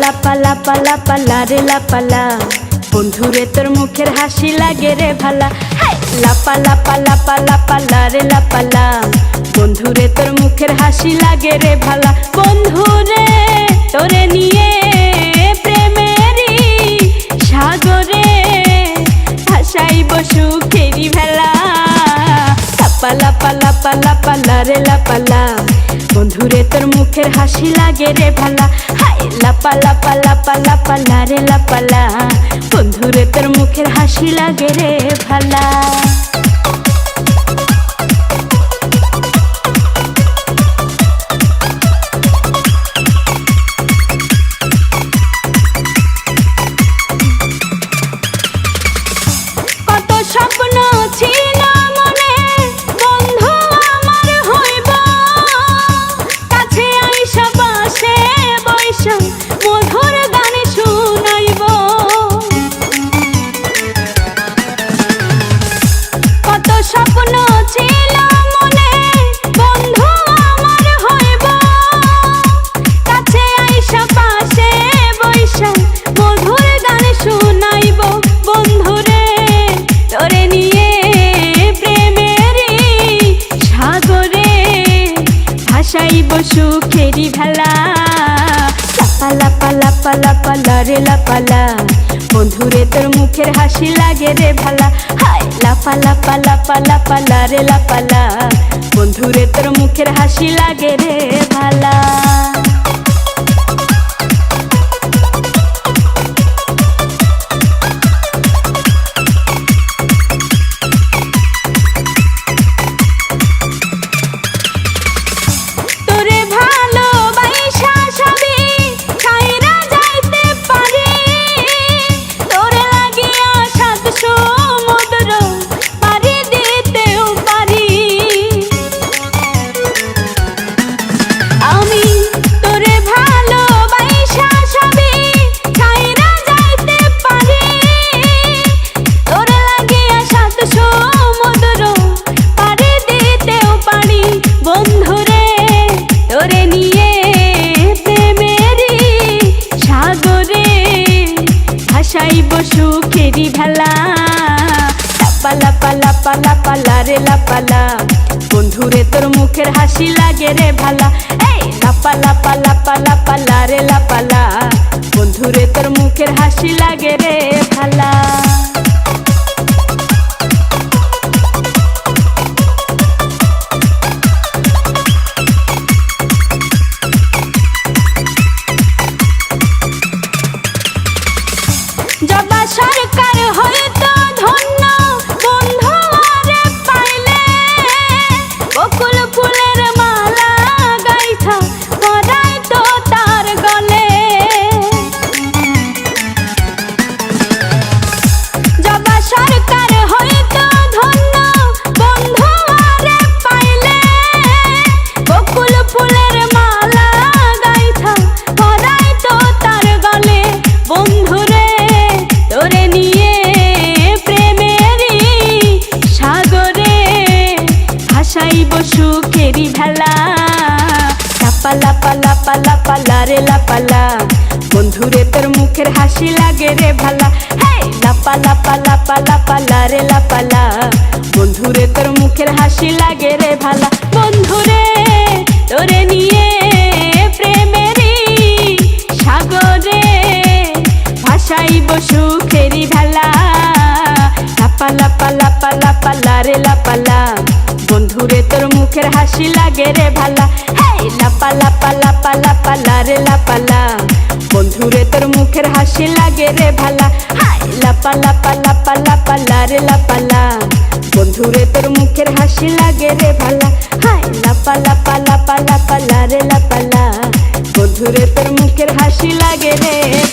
লাপা লাপা লাপা লারে লাপালা, বন্ধুরে তোর মুখের হাসি লাগে রে ভালা। লাপা লাপা লাপা লাপা লারে লাপালা, বন্ধুরে তোর মুখের হাসি লাগে রে ভালা। বন্ধুরে তোরে নিয়ে প্রেমেরই সাগরে ভাসাইব সুখেরি ভেলা। লাপা লাপা লাপা লাপা লারে লাপালা, বন্ধুরে তোর মুখের হাসি লাগে রে ভালা। লাপা লাপা লাপা লাপা লারে লাপালা, বন্ধুরে তোর মুখের হাসি লাগে রে ভালা। কত স্বপ্ন ছিল মনে, বন্ধু আমার হইব, কাছে আইসা পাশে বইসা মধুর গান শুনাইব। কত স্বপ্ন ছিল মনে, বন্ধু আমার হইব, কাছে আইসা পাশে বইসা মধুর গান শুনাইব। বন্ধুরে তোরে নিয়ে প্রেমেরই সাগরে ভাসাইব সুখেরি ভেলা। লাপা লাপা লাপা লাপা লারে লাপালা, বন্ধুরে তোর মুখের হাসি লাগে রে ভালা। লাপা লাপা লাপা লাপা লারে লাপালা, বন্ধুরে তোর মুখের হাসি লাগে রে ভালা। ভাসাইব সুখেরি ভেলা। লাপা লাপা লাপা লাপা লারে লাপালা, বন্ধুরে তোর মুখের হাসি লাগে রে ভালা। লাপা লাপা লাপা লাপা লারে লাপালা, বন্ধুরে তোর মুখের হাসি লাগে রে ভালা। জবা সরকার হয়তো ধন্য, বন্ধু আরে পাইলে, বকুল ফুলের মালা গাইথা পরাই তো তার গলে। জবা সরকার হয়তো ধন্য, বন্ধু আরে পাইলে, বকুল ফুলের মালা গাইথা পরাই তো তার গলে। বন্ধুরে তোরে নিয়ে প্রেমেরই সাগরে ভাসাইব সুখেরি ভেলা। লাপা লাপা লাপা লাপা লারে লাপালা, বন্ধুরে তোর মুখের হাসি লাগে রে ভালা। লাপা লাপা লাপা লাপা লারে লাপালা, বন্ধুরে তোর মুখের হাসি লাগে রে ভালা। বন্ধুরে তোরে নিয়ে প্রেমেরই সাগরে ভাসাইব সুখেরি ভেলা। লাপা লাপা লাপা লাপা লারে লাপালা, বন্ধুরে তোর মুখের হাসি লাগে রে ভালা। লাপা লাপা লাপা লাপা লারে লাপালা, বন্ধুরে তোর মুখের হাসি লাগে রে ভালা। লাপা লাপা লাপা লাপা লারে লাপালা, বন্ধুরে তোর মুখের হাসি লাগে রে ভালা। লাপা লাপা লাপা লাপা লারে লাপালা, বন্ধুরে তোর মুখের হাসি লাগে রে।